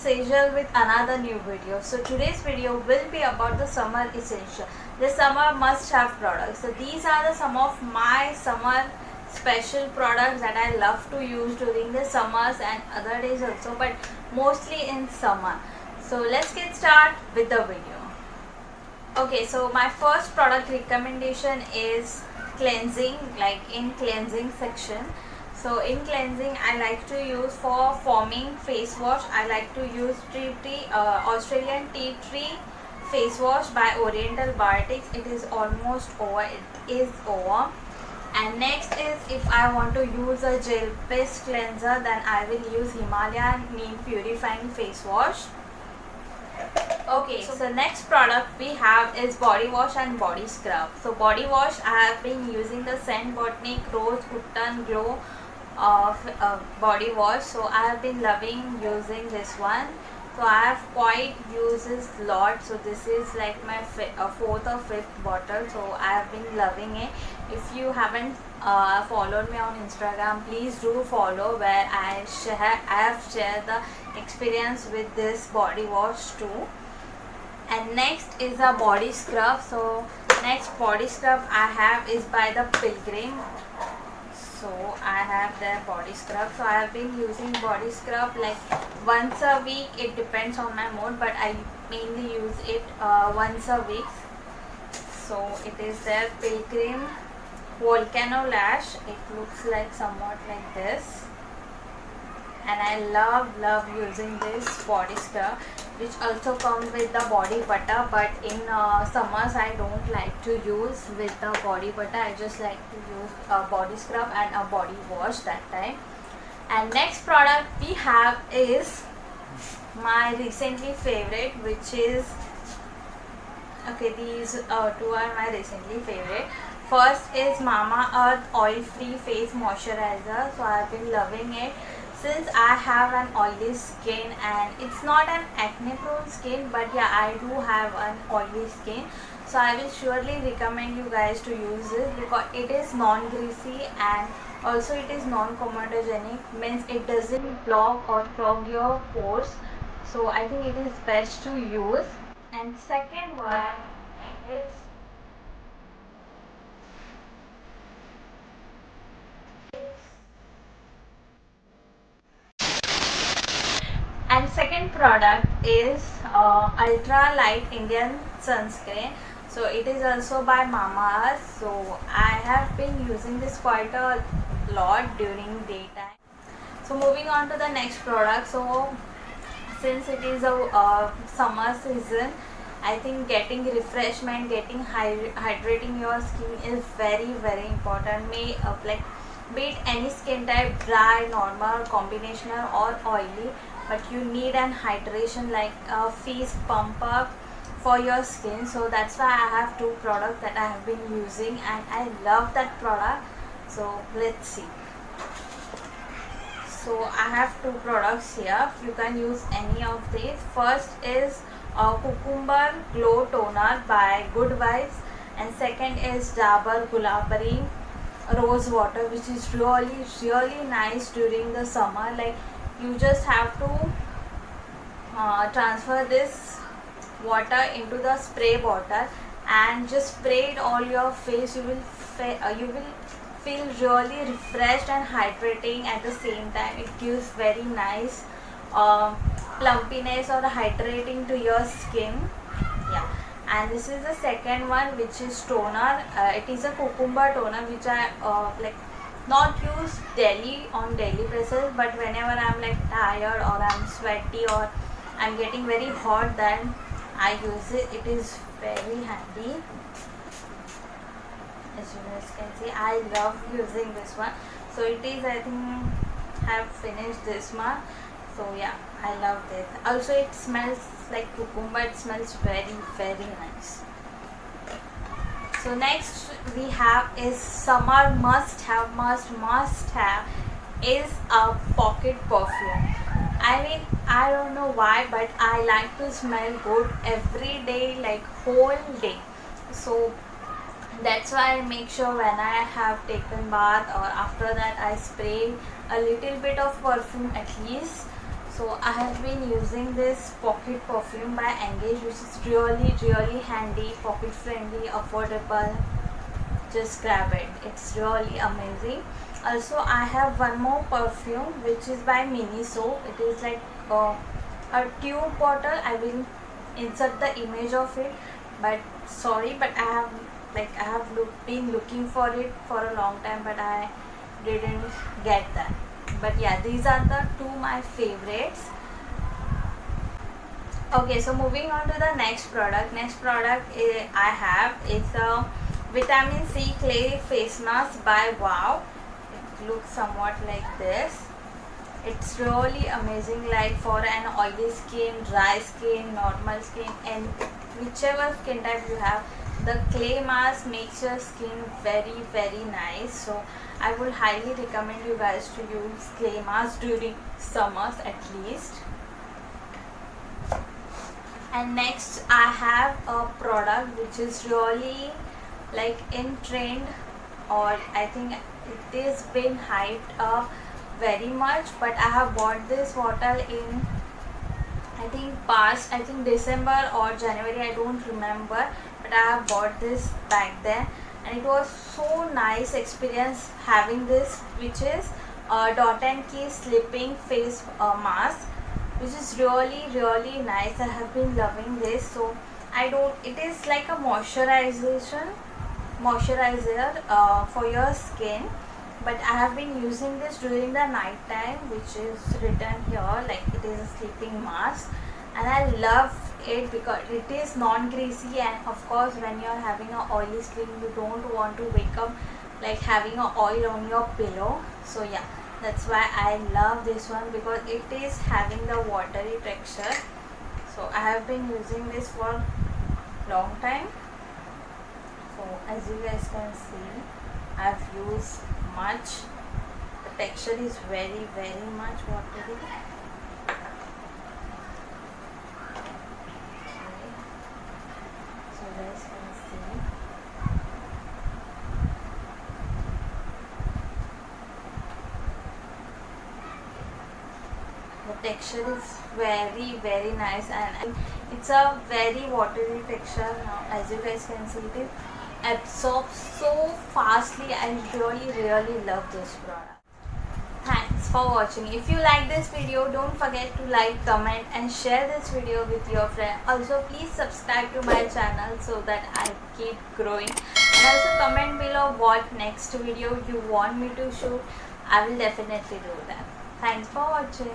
Sejal with another new video. So today's video will be about the summer essential, the summer must-have products. So these are some of my summer special products that I love to use during the summers and other days also, but mostly in summer. So let's get started with the video. Okay, so my first product recommendation is cleansing, like in cleansing section. So in cleansing, I like to use for foaming face wash, I like to use Australian tea tree face wash by Oriental Biotics. It is almost over, it is over. And next is, if I want to use a gel based cleanser, then I will use Himalayan Neem Purifying Face Wash. Okay, so the next product we have is body wash and body scrub. So body wash, I have been using the Scent Botanic Rose Cotton Glow body wash. So I have been loving using this one. So I have quite used this lot. So this is like my fourth or fifth bottle. So I have been loving it. If you haven't followed me on Instagram, please do follow, where I have shared the experience with this body wash too. And next is a body scrub. So next body scrub I have is by the Pilgrim. So I have their body scrub. So I have been using body scrub like once a week. It depends on my mood, but I mainly use it once a week. So it is their Pilgrim Volcano Lash. It looks like somewhat like this, and I love using this body scrub, which also comes with the body butter, but in summers I don't like to use with the body butter. I just like to use a body scrub and a body wash that time. And next product we have is my recently favorite, which is, okay, these two are my recently favorite. First is Mamaearth Oil Free Face Moisturizer. So I have been loving it since I have an oily skin, and it's not an acne prone skin, but yeah, I do have an oily skin. So I will surely recommend you guys to use this because it is non-greasy and also it is non-comedogenic, means it doesn't block or clog your pores. So I think it is best to use. And second one is second product is Ultra Light Indian Sunscreen. So it is also by Mamaearth. So I have been using this quite a lot during daytime. So moving on to the next product. So since it is a summer season, I think getting refreshment, getting hydrating your skin is very important. May like be it any skin type, dry, normal, combinational or oily, but you need an hydration, like a feast pump up for your skin. So that's why I have two products that I have been using and I love that product. So let's see. So I have two products here. You can use any of these. First is Cucumber Glow Toner by Good Vibes, and second is Dabur Gulabari Rose Water, which is really nice during the summer. Like, you just have to transfer this water into the spray bottle and just spray it all your face. You will feel really refreshed and hydrating at the same time. It gives very nice plumpiness or hydrating to your skin. Yeah. And this is the second one, which is toner. It is a cucumber toner, which I like not use on daily basis, but whenever I'm like tired or I'm sweaty or I'm getting very hot, then I use it. It is very handy. As you guys can see, I love using this one. So it is, I think I have finished this one. So yeah, I love this. Also it smells like cucumber. It smells very nice. So next we have is summer must have is a pocket perfume. I mean, I don't know why, but I like to smell good every day, like whole day. So that's why I make sure when I have taken bath or after that I spray a little bit of perfume at least. So I have been using this pocket perfume by Engage, which is really handy, pocket friendly, affordable. Just grab it, it's really amazing. Also I have one more perfume which is by Miniso. It is like a tube bottle. I will insert the image of it, but sorry, but I have been looking for it for a long time, but I didn't get that. But yeah, these are the two my favorites. Okay, so moving on to the next product. I have is a vitamin C clay face mask by Wow. It looks somewhat like this. It's really amazing, like for an oily skin, dry skin, normal skin, and whichever skin type you have, the clay mask makes your skin very nice. So I would highly recommend you guys to use clay mask during summers at least. And next I have a product which is really like in trend, or I think it is been hyped up very much, but I have bought this bottle in I think December or January, I don't remember, but I have bought this back then, and it was so nice experience having this, which is Dot and Key sleeping face mask, which is really nice. I have been loving this. So it is like a moisturizer for your skin, but I have been using this during the night time, which is written here like it is a sleeping mask, and I love it because it is non-greasy, and of course when you are having a oily skin, you don't want to wake up like having a oil on your pillow. So yeah, that's why I love this one, because it is having the watery texture. So I have been using this for long time. So as you guys can see, I've used much. The texture is very much watery. Okay. So you guys can see. The texture is very nice, and it's a very watery texture. Now as you guys can see, it absorbs so fastly. I really love this product. Thanks for watching. If you like this video, don't forget to like, comment and share this video with your friend. Also please subscribe to my channel so that I keep growing, and also comment below what next video you want me to shoot. I will definitely do that. Thanks for watching.